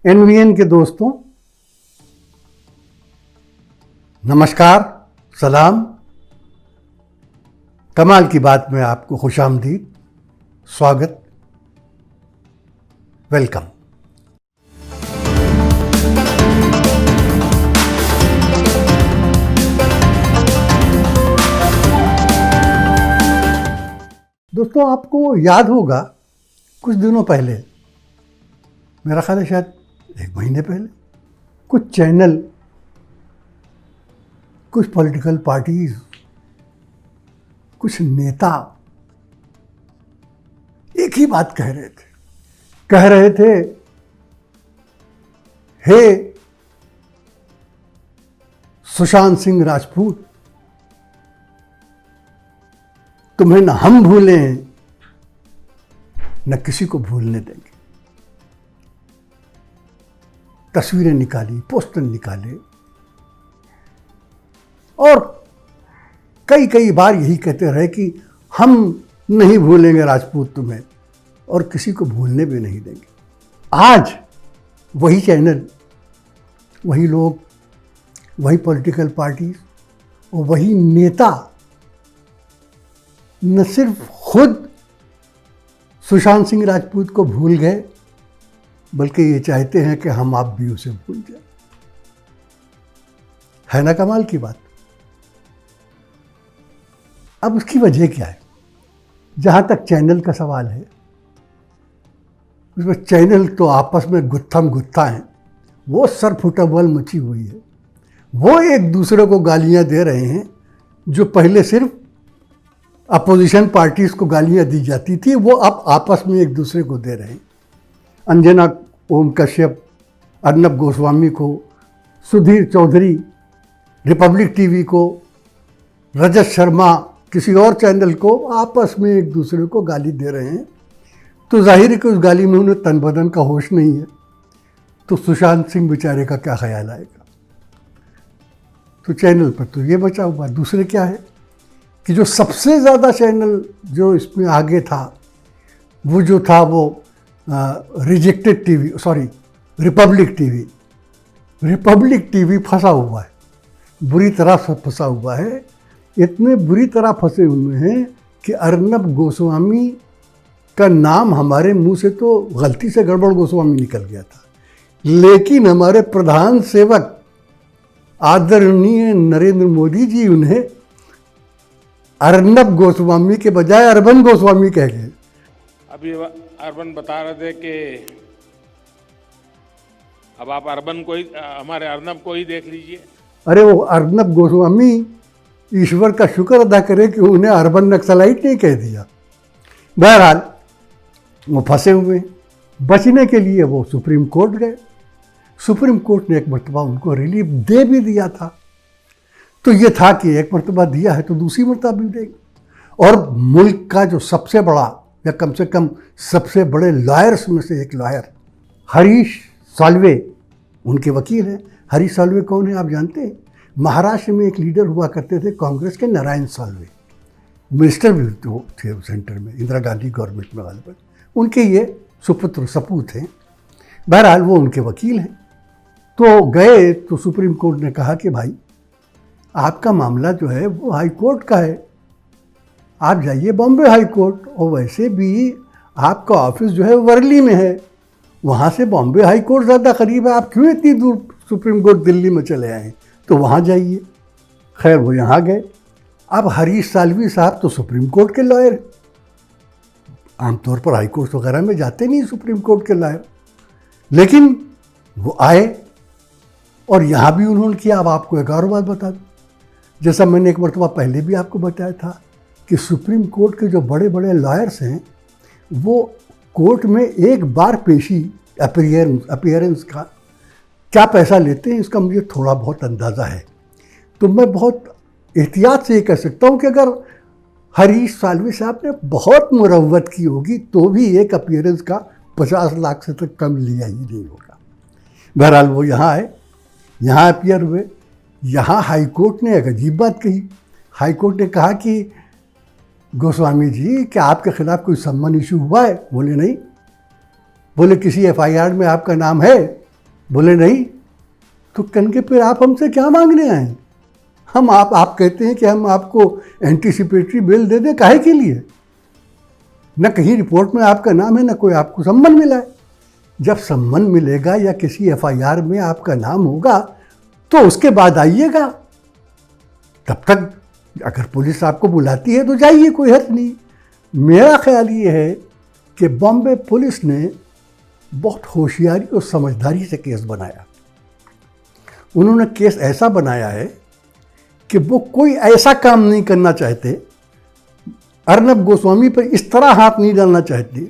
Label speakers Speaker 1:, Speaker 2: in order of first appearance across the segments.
Speaker 1: NVN के दोस्तों, नमस्कार, सलाम। कमाल की बात में आपको खुशामदीद, स्वागत, वेलकम। दोस्तों, आपको याद होगा कुछ दिनों पहले, मेरा ख्याल है शायद 1 महीने पहले, कुछ चैनल, कुछ पॉलिटिकल पार्टीज, कुछ नेता एक ही बात कह रहे थे, हे सुशांत सिंह राजपूत, तुम्हें न हम भूलें न किसी को भूलने देंगे। तस्वीरें निकाली, पोस्टर निकाले और कई बार यही कहते रहे कि हम नहीं भूलेंगे राजपूत तुम्हें और किसी को भूलने भी नहीं देंगे। आज वही चैनल, वही लोग, वही पॉलिटिकल पार्टीज और वही नेता न सिर्फ खुद सुशांत सिंह राजपूत को भूल गए, बल्कि ये चाहते हैं कि हम आप भी उसे भूल जाएं। है ना कमाल की बात। अब उसकी वजह क्या है? जहां तक चैनल का सवाल है, उसमें चैनल तो आपस में गुत्थम गुत्था हैं, वो सर फुटबॉल मची हुई है। वो एक दूसरे को गालियां दे रहे हैं, जो पहले सिर्फ अपोजिशन पार्टीज को गालियां दी जाती थी, वो अब आपस में एक दूसरे को दे रहे हैं। अंजना ओम कश्यप अर्नब गोस्वामी को, सुधीर चौधरी रिपब्लिक टीवी को, रजत शर्मा किसी और चैनल को, आपस में एक दूसरे को गाली दे रहे हैं। तो जाहिर है कि उस गाली में उन्हें तन बदन का होश नहीं है, तो सुशांत सिंह बेचारे का क्या ख्याल आएगा। तो चैनल पर तो ये बचा हुआ। दूसरे क्या है कि जो सबसे ज़्यादा चैनल जो इसमें आगे था, वो जो था वो रिजेक्टेड टीवी, रिपब्लिक टीवी फंसा हुआ है, बुरी तरह से फंसा हुआ है। इतने बुरी तरह फंसे हुए हैं कि अर्नब गोस्वामी का नाम हमारे मुंह से तो गलती से गड़बड़ गोस्वामी निकल गया था, लेकिन हमारे प्रधान सेवक आदरणीय नरेंद्र मोदी जी उन्हें अर्नब गोस्वामी के बजाय अर्बन गोस्वामी कह गए।
Speaker 2: अभी अर्बन बता रहे थे कि अब आप अर्बन को ही, हमारे अर्नब को ही देख लीजिए।
Speaker 1: अरे वो अर्नब गोस्वामी ईश्वर का शुक्र अदा करे कि उन्हें अर्बन नक्सलाइट नहीं कह दिया। बहरहाल वो फंसे हुए हैं। बचने के लिए वो सुप्रीम कोर्ट गए। सुप्रीम कोर्ट ने एक मरतबा उनको रिलीफ दे भी दिया था। तो ये था कि एक मरतबा दिया है तो दूसरी मरतबा भी देंगे। और मुल्क का जो सबसे बड़ा या कम से कम सबसे बड़े लॉयर्स में से एक लॉयर हरीश साल्वे, उनके वकील हैं। हरीश साल्वे कौन है आप जानते हैं? महाराष्ट्र में एक लीडर हुआ करते थे कांग्रेस के, नारायण साल्वे, मिनिस्टर भी तो थे सेंटर में, इंदिरा गांधी गवर्नमेंट में गालिबन। उनके ये सुपुत्र सपूत हैं। बहरहाल वो उनके वकील हैं। तो गए तो सुप्रीम कोर्ट ने कहा कि भाई आपका मामला जो है वो हाई कोर्ट का है, आप जाइए बॉम्बे हाई कोर्ट, और वैसे भी आपका ऑफिस जो है वर्ली में है, वहाँ से बॉम्बे हाई कोर्ट ज़्यादा करीब है, आप क्यों इतनी दूर सुप्रीम कोर्ट दिल्ली में चले आए, तो वहाँ जाइए। खैर वो यहाँ गए। अब हरीश साल्वी साहब तो सुप्रीम कोर्ट के लॉयर, आमतौर पर हाई कोर्ट वगैरह में जाते नहीं सुप्रीम कोर्ट के लॉयर, लेकिन वो आए और यहाँ भी उन्होंने किया। अब आपको एक और बात बता दूँ, जैसा मैंने एक मरतबा पहले भी आपको बताया था कि सुप्रीम कोर्ट के जो बड़े बड़े लॉयर्स हैं, वो कोर्ट में एक बार पेशी अपीयरेंस का क्या पैसा लेते हैं, इसका मुझे थोड़ा बहुत अंदाज़ा है। तो मैं बहुत एहतियात से ये कह सकता हूँ कि अगर हरीश साल्वे साहब ने बहुत मुरव्वत की होगी तो भी एक अपीयरेंस का 50 लाख से तक कम लिया ही नहीं होगा। बहरहाल वो यहाँ आए, यहाँ अपीयर हुए। यहाँ हाई कोर्ट ने एक अजीब बात कही। हाई कोर्ट ने कहा कि गोस्वामी जी, क्या आपके खिलाफ कोई सम्मन इशू हुआ है? बोले नहीं। बोले किसी एफआईआर में आपका नाम है? बोले नहीं, तो कनके फिर आप हमसे क्या मांगने आए? हम आप कहते हैं कि हम आपको एंटीसिपेटरी बेल दे दें, काहे के लिए? न कहीं रिपोर्ट में आपका नाम है, न कोई आपको सम्मन मिला है। जब सम्मन मिलेगा या किसी एफआईआर में आपका नाम होगा तो उसके बाद आइएगा। तब तक अगर पुलिस आपको बुलाती है तो जाइए, कोई हर्ज नहीं। मेरा ख्याल ये है कि बॉम्बे पुलिस ने बहुत होशियारी और समझदारी से केस बनाया। उन्होंने केस ऐसा बनाया है कि वो कोई ऐसा काम नहीं करना चाहते, अर्नब गोस्वामी पर इस तरह हाथ नहीं डालना चाहते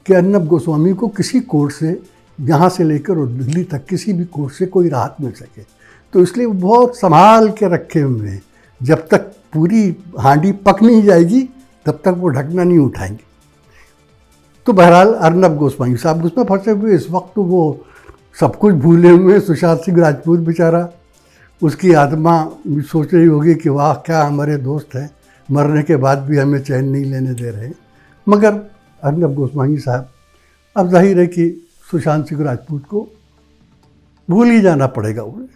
Speaker 1: कि अर्नब गोस्वामी को किसी कोर्ट से, यहाँ से लेकर और दिल्ली तक किसी भी कोर्ट से कोई राहत मिल सके। तो इसलिए वो बहुत संभाल के रखे हुए हैं। जब तक पूरी हांडी पक नहीं जाएगी तब तक वो ढकना नहीं उठाएंगे। तो बहरहाल अर्नब गोस्वामी साहब उसमें फंसे हुए इस वक्त, तो वो सब कुछ भूले हुए। सुशांत सिंह राजपूत बेचारा, उसकी आत्मा भी सोच रही होगी कि वाह क्या हमारे दोस्त हैं, मरने के बाद भी हमें चैन नहीं लेने दे रहे। मगर अर्नब गोस्वामी साहब, अब जाहिर है कि सुशांत सिंह राजपूत को भूल ही जाना पड़ेगा उन्हें।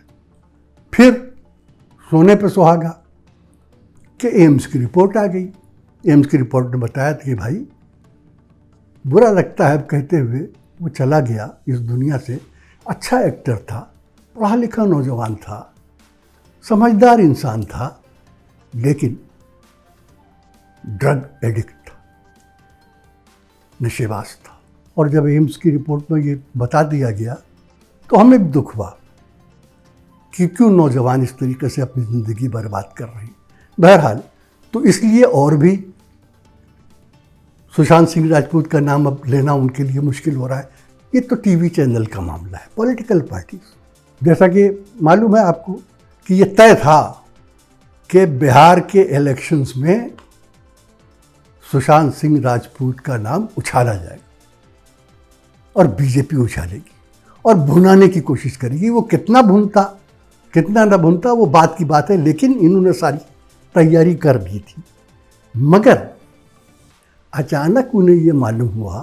Speaker 1: फिर सोने पे सुहागा कि एम्स की रिपोर्ट आ गई। एम्स की रिपोर्ट ने बताया था कि भाई बुरा लगता है कहते हुए वो चला गया इस दुनिया से। अच्छा एक्टर था, पढ़ा लिखा नौजवान था, समझदार इंसान था, लेकिन ड्रग एडिक्ट था, नशेबाज था। और जब एम्स की रिपोर्ट में ये बता दिया गया तो हमें भी दुख हुआ कि क्यों नौजवान इस तरीके से अपनी ज़िंदगी बर्बाद कर रहे हैं। बहरहाल तो इसलिए और भी सुशांत सिंह राजपूत का नाम अब लेना उनके लिए मुश्किल हो रहा है। ये तो टीवी चैनल का मामला है, पॉलिटिकल पार्टीज। जैसा कि मालूम है आपको कि ये तय था कि बिहार के इलेक्शंस में सुशांत सिंह राजपूत का नाम उछाला जाएगा और बीजेपी उछालेगी और भुनाने की कोशिश करेगी। वो कितना भुनता कितना न भुनता वो बात की बात है, लेकिन इन्होंने सारी तैयारी कर दी थी। मगर अचानक उन्हें ये मालूम हुआ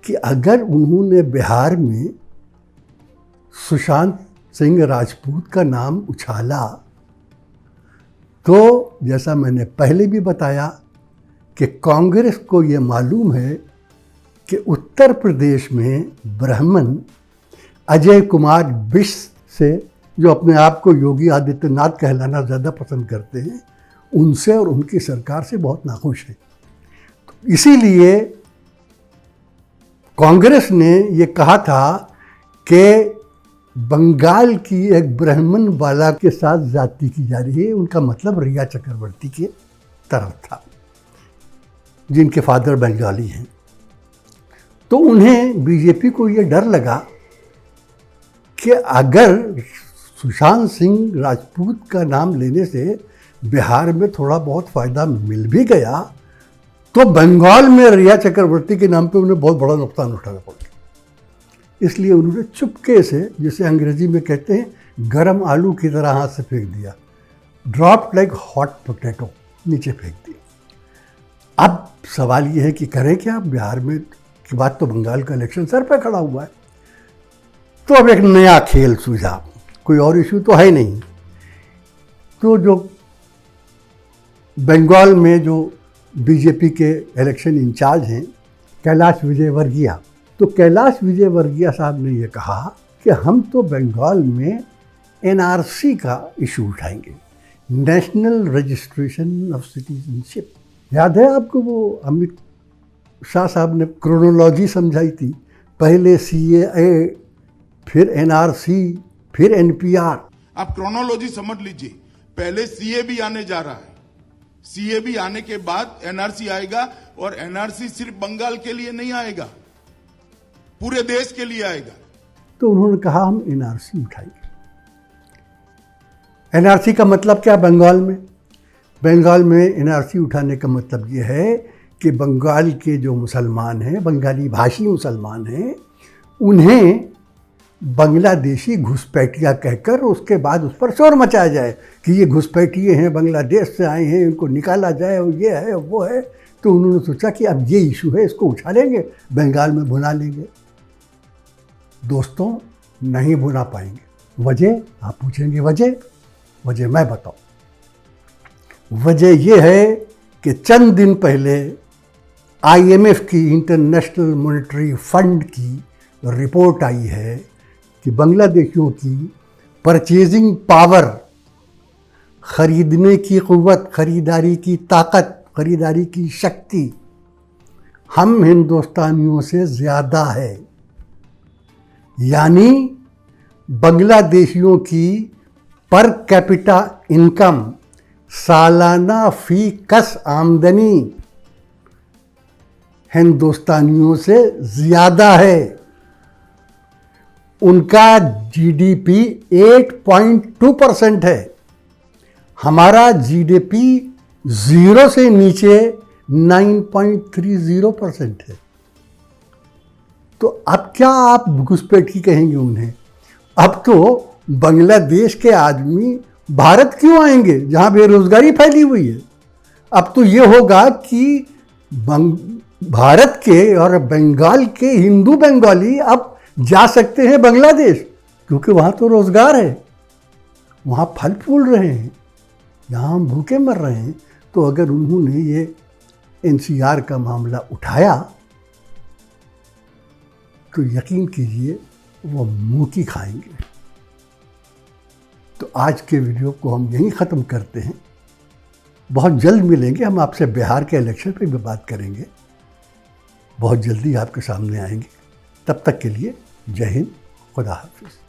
Speaker 1: कि अगर उन्होंने बिहार में सुशांत सिंह राजपूत का नाम उछाला तो जैसा मैंने पहले भी बताया कि कांग्रेस को ये मालूम है कि उत्तर प्रदेश में ब्राह्मण अजय कुमार बिष्ट से, जो अपने आप को योगी आदित्यनाथ कहलाना ज़्यादा पसंद करते हैं, उनसे और उनकी सरकार से बहुत नाखुश है। तो इसीलिए कांग्रेस ने ये कहा था कि बंगाल की एक ब्राह्मण बाला के साथ जाति की जा रही है। उनका मतलब रिया चक्रवर्ती के तरफ था, जिनके फादर बंगाली हैं। तो उन्हें बीजेपी को ये डर लगा कि अगर सुशांत सिंह राजपूत का नाम लेने से बिहार में थोड़ा बहुत फ़ायदा मिल भी गया तो बंगाल में रिया चक्रवर्ती के नाम पे उन्हें बहुत बड़ा नुकसान उठाना पड़ा। इसलिए उन्होंने चुपके से, जिसे अंग्रेजी में कहते हैं, गरम आलू की तरह हाथ से फेंक दिया, ड्रॉप्ड लाइक हॉट पोटैटो, नीचे फेंक दिया। अब सवाल ये है कि करें क्या बिहार में की बात, तो बंगाल का इलेक्शन सर पे खड़ा हुआ है। तो अब एक नया खेल सूझा, कोई और इशू तो है नहीं। तो जो बंगाल में जो बीजेपी के इलेक्शन इंचार्ज हैं कैलाश विजयवर्गीय, तो कैलाश विजयवर्गीय साहब ने ये कहा कि हम तो बंगाल में एनआरसी का इशू उठाएंगे, नेशनल रजिस्ट्रेशन ऑफ सिटीजनशिप। याद है आपको वो अमित शाह साहब ने क्रोनोलॉजी समझाई थी, पहले सीएए, फिर एनआरसी, फिर एनपीआर।
Speaker 3: आप क्रोनोलॉजी समझ लीजिए, पहले सीए भी आने जा रहा है, सीए भी आने के बाद एनआरसी आएगा, और एनआरसी सिर्फ बंगाल के लिए नहीं आएगा, पूरे देश के लिए आएगा।
Speaker 1: तो उन्होंने कहा हम एनआरसी उठाएंगे। एनआरसी का मतलब क्या बंगाल में? बंगाल में एनआरसी उठाने का मतलब ये है कि बंगाल के जो मुसलमान हैं, बंगाली भाषी मुसलमान हैं, उन्हें बांग्लादेशी घुसपैठिया कहकर उसके बाद उस पर शोर मचाया जाए कि ये घुसपैठिए हैं, बांग्लादेश से आए हैं, इनको निकाला जाए, और ये है वो है। तो उन्होंने सोचा कि अब ये इशू है, इसको उछालेंगे, बंगाल में भुला लेंगे। दोस्तों, नहीं बुला पाएंगे। वजह आप पूछेंगे, वजह मैं बताऊं। वजह यह है कि चंद दिन पहले IMF की, इंटरनेशनल मॉनेटरी फंड की रिपोर्ट आई है कि बांग्लादेशियों की परचेजिंग पावर, खरीदने की क़ुव्वत, खरीदारी की ताकत, खरीदारी की शक्ति हम हिंदुस्तानियों से ज़्यादा है। यानी बांग्लादेशियों की पर कैपिटा इनकम, सालाना फी कस आमदनी हिंदुस्तानियों से ज़्यादा है। उनका GDP 8.2% है, हमारा GDP 0 से नीचे 9.30% है। तो अब क्या आप घुसपैठी कहेंगे उन्हें? अब तो बांग्लादेश के आदमी भारत क्यों आएंगे जहां बेरोजगारी फैली हुई है? अब तो ये होगा कि भारत के और बंगाल के हिंदू बंगाली अब जा सकते हैं बांग्लादेश, क्योंकि वहाँ तो रोज़गार है, वहाँ फल फूल रहे हैं, यहाँ हम भूखे मर रहे हैं। तो अगर उन्होंने ये NCR का मामला उठाया तो यकीन कीजिए वो मुँह की खाएंगे। तो आज के वीडियो को हम यहीं ख़त्म करते हैं। बहुत जल्द मिलेंगे, हम आपसे बिहार के इलेक्शन पे भी बात करेंगे। बहुत जल्दी आपके सामने आएंगे। तब तक के लिए जय हिंद, खुदा हाफिज़।